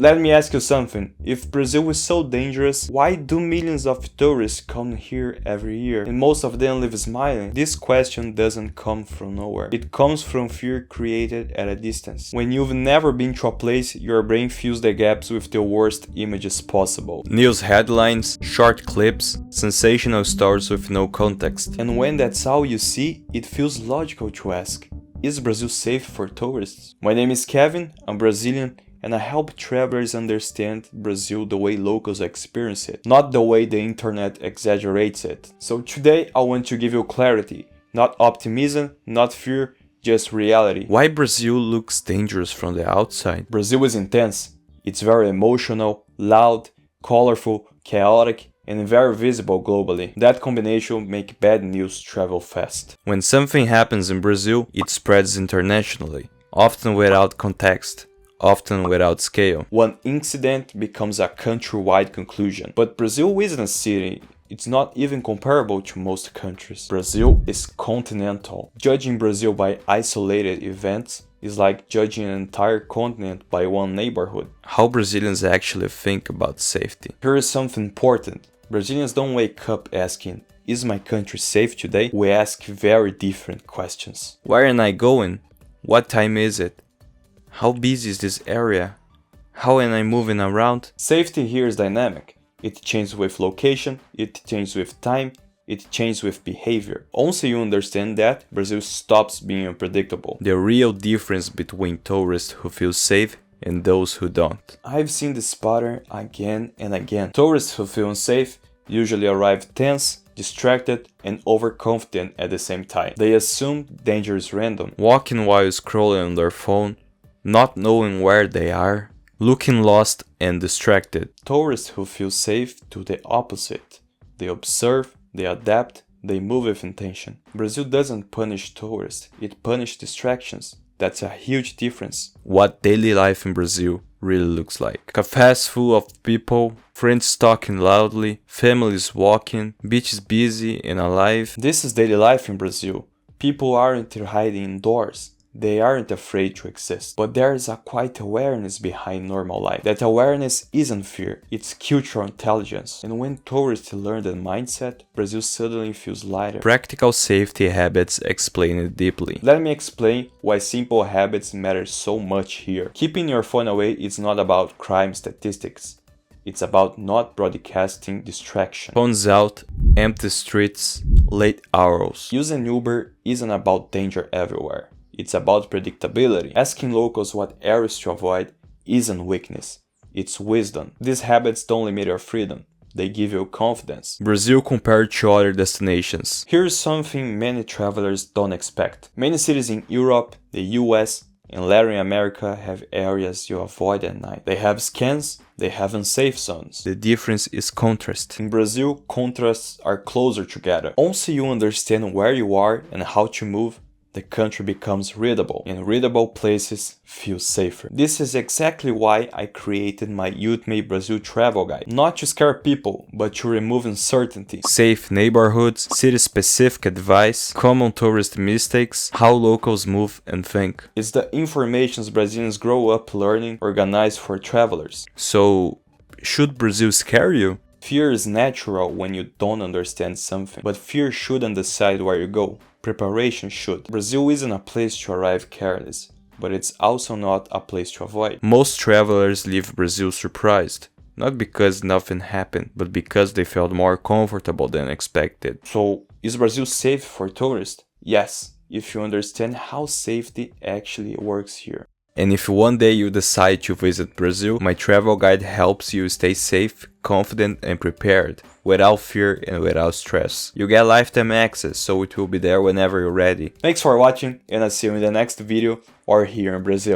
Let me ask you something. If Brazil is so dangerous, why do millions of tourists come here every year and most of them live smiling? This question doesn't come from nowhere. It comes from fear created at a distance. When you've never been to a place, your brain fills the gaps with the worst images possible. News headlines, short clips, sensational stories with no context. And when that's all you see, it feels logical to ask, is Brazil safe for tourists? My name is Kevin, I'm Brazilian, and I help travelers understand Brazil the way locals experience it, not the way the internet exaggerates it. So today I want to give you clarity, not optimism, not fear, just reality. Why Brazil looks dangerous from the outside? Brazil is intense. It's very emotional, loud, colorful, chaotic, and very visible globally. That combination makes bad news travel fast. When something happens in Brazil, it spreads internationally, often without context, often without scale. One incident becomes a countrywide conclusion. But Brazil isn't a city. It's not even comparable to most countries. Brazil is continental. Judging Brazil by isolated events is like judging an entire continent by one neighborhood. How Brazilians actually think about safety. Here is something important. Brazilians don't wake up asking, is my country safe today? We ask very different questions. Where am I going? What time is it? How busy is this area? How am I moving around? Safety here is dynamic. It changes with location, it changes with time, it changes with behavior. Once you understand that, Brazil stops being unpredictable. The real difference between tourists who feel safe and those who don't. I've seen this pattern again and again. Tourists who feel unsafe usually arrive tense, distracted, and overconfident at the same time. They assume danger is random, walking while scrolling on their phone, not knowing where they are, looking lost and distracted. Tourists who feel safe do the opposite. They observe, they adapt, they move with intention. Brazil doesn't punish tourists, it punishes distractions. That's a huge difference. What daily life in Brazil really looks like. Cafes full of people, friends talking loudly, families walking, beaches busy and alive. This is daily life in Brazil. People aren't hiding indoors. They aren't afraid to exist, but there is a quiet awareness behind normal life. That awareness isn't fear, it's cultural intelligence. And when tourists learn that mindset, Brazil suddenly feels lighter. Practical safety habits explain it deeply. Let me explain why simple habits matter so much here. Keeping your phone away is not about crime statistics. It's about not broadcasting distraction. Phones out, empty streets, late hours. Using Uber isn't about danger everywhere. It's about predictability. Asking locals what areas to avoid isn't weakness, it's wisdom. These habits don't limit your freedom, they give you confidence. Brazil compared to other destinations. Here's something many travelers don't expect. Many cities in Europe, the US, and Latin America have areas you avoid at night. They have scans, they have unsafe zones. The difference is contrast. In Brazil, contrasts are closer together. Once you understand where you are and how to move, the country becomes readable, and readable places feel safer. This is exactly why I created my Ultimate Brazil Travel Guide. Not to scare people, but to remove uncertainty. Safe neighborhoods, city-specific advice, common tourist mistakes, how locals move and think. It's the information Brazilians grow up learning, organized for travelers. So, should Brazil scare you? Fear is natural when you don't understand something, but fear shouldn't decide where you go. Preparation should. Brazil isn't a place to arrive careless, but it's also not a place to avoid. Most travelers leave Brazil surprised, not because nothing happened, but because they felt more comfortable than expected. So, is Brazil safe for tourists? Yes, if you understand how safety actually works here. And if one day you decide to visit Brazil, my travel guide helps you stay safe, confident and prepared, without fear and without stress. You get lifetime access, so it will be there whenever you're ready. Thanks for watching, and I'll see you in the next video or here in Brazil.